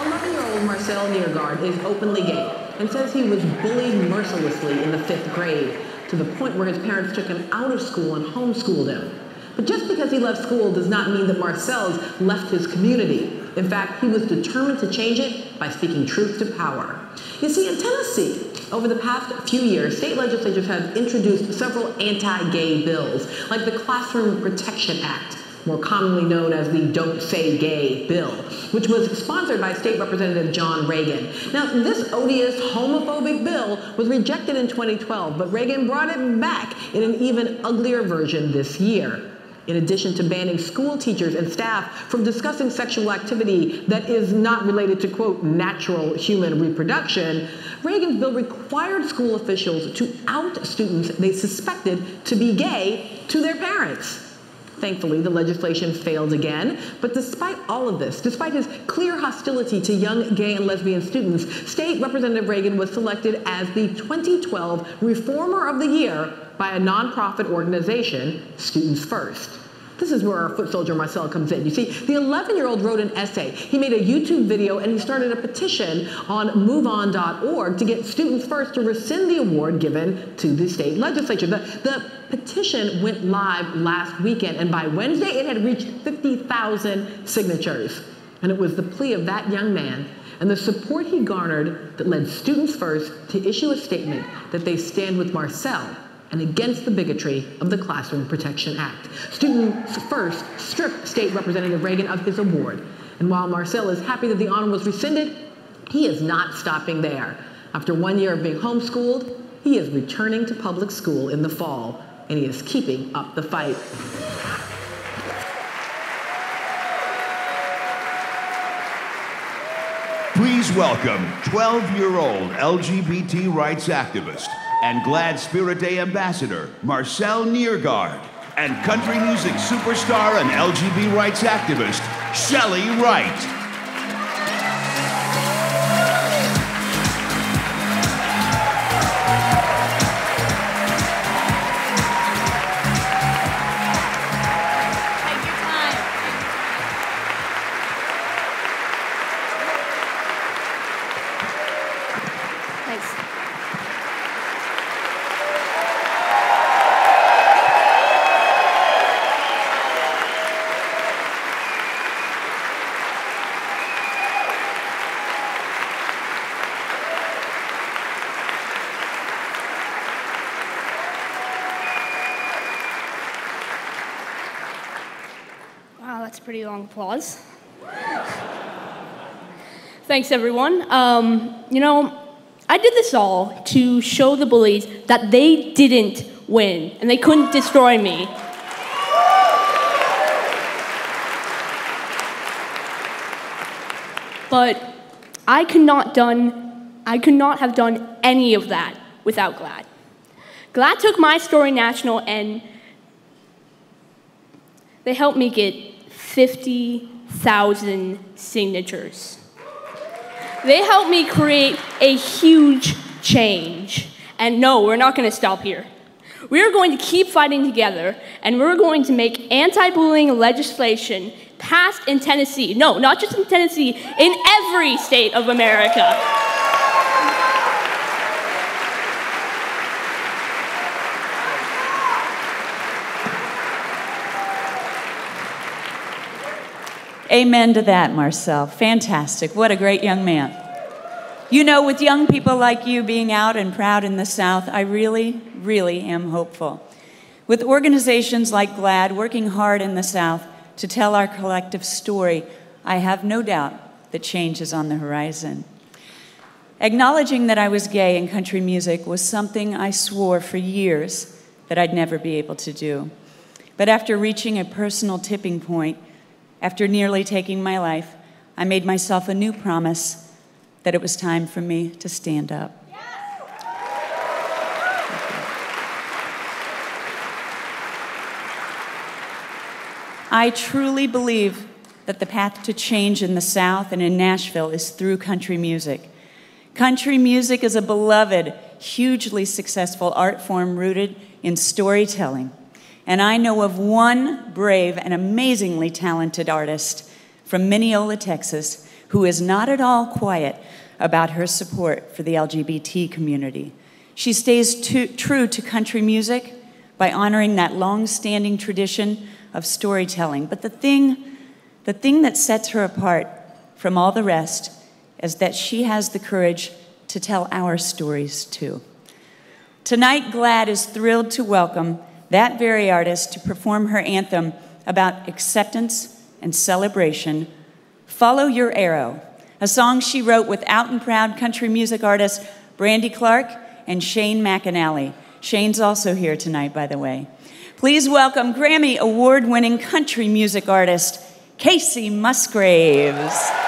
11-year-old Marcel Neergard is openly gay and says he was bullied mercilessly in the 5th grade, to the point where his parents took him out of school and homeschooled him. But just because he left school does not mean that Marcel's left his community. In fact, he was determined to change it by speaking truth to power. You see, in Tennessee, over the past few years, state legislatures have introduced several anti-gay bills, like the Classroom Protection Act, more commonly known as the Don't Say Gay bill, which was sponsored by State Representative John Reagan. Now, this odious homophobic bill was rejected in 2012, but Reagan brought it back in an even uglier version this year. In addition to banning school teachers and staff from discussing sexual activity that is not related to, quote, natural human reproduction, Reagan's bill required school officials to out students they suspected to be gay to their parents. Thankfully, the legislation failed again, but despite all of this, despite his clear hostility to young gay and lesbian students, State Representative Reagan was selected as the 2012 Reformer of the Year by a nonprofit organization, Students First. This is where our foot soldier Marcel comes in. You see, the 11-year-old wrote an essay. He made a YouTube video and he started a petition on moveon.org to get Students First to rescind the award given to the state legislature. The petition went live last weekend, and by Wednesday it had reached 50,000 signatures. And it was the plea of that young man and the support he garnered that led Students First to issue a statement that they stand with Marcel and against the bigotry of the Classroom Protection Act. Students First stripped State Representative Reagan of his award. And while Marcel is happy that the honor was rescinded, he is not stopping there. After 1 year of being homeschooled, he is returning to public school in the fall, and he is keeping up the fight. Please welcome 12-year-old LGBT rights activist and GLAAD Spirit Day ambassador, Marcel Neergard, and country music superstar and LGBT rights activist, Chely Wright. That's a pretty long applause. Thanks, everyone. You know, I did this all to show the bullies that they didn't win and they couldn't destroy me. But I could not have done any of that without GLAAD. GLAAD took my story national and they helped me get 50,000 signatures. They helped me create a huge change. And no, we're not going to stop here. We're going to keep fighting together, and we're going to make anti-bullying legislation passed in Tennessee. No, not just in Tennessee, in every state of America. Amen to that, Marcel. Fantastic. What a great young man. You know, with young people like you being out and proud in the South, I really, really am hopeful. With organizations like GLAAD working hard in the South to tell our collective story, I have no doubt that change is on the horizon. Acknowledging that I was gay in country music was something I swore for years that I'd never be able to do. But after reaching a personal tipping point, after nearly taking my life, I made myself a new promise that it was time for me to stand up. Yes. I truly believe that the path to change in the South and in Nashville is through country music. Country music is a beloved, hugely successful art form rooted in storytelling. And I know of one brave and amazingly talented artist from Mineola, Texas, who is not at all quiet about her support for the LGBT community. She stays true to country music by honoring that long-standing tradition of storytelling. But the thing that sets her apart from all the rest is that she has the courage to tell our stories too. Tonight, GLAAD is thrilled to welcome that very artist to perform her anthem about acceptance and celebration, Follow Your Arrow, a song she wrote with out and proud country music artists Brandy Clark and Shane McAnally. Shane's also here tonight, by the way. Please welcome Grammy award-winning country music artist Kacey Musgraves.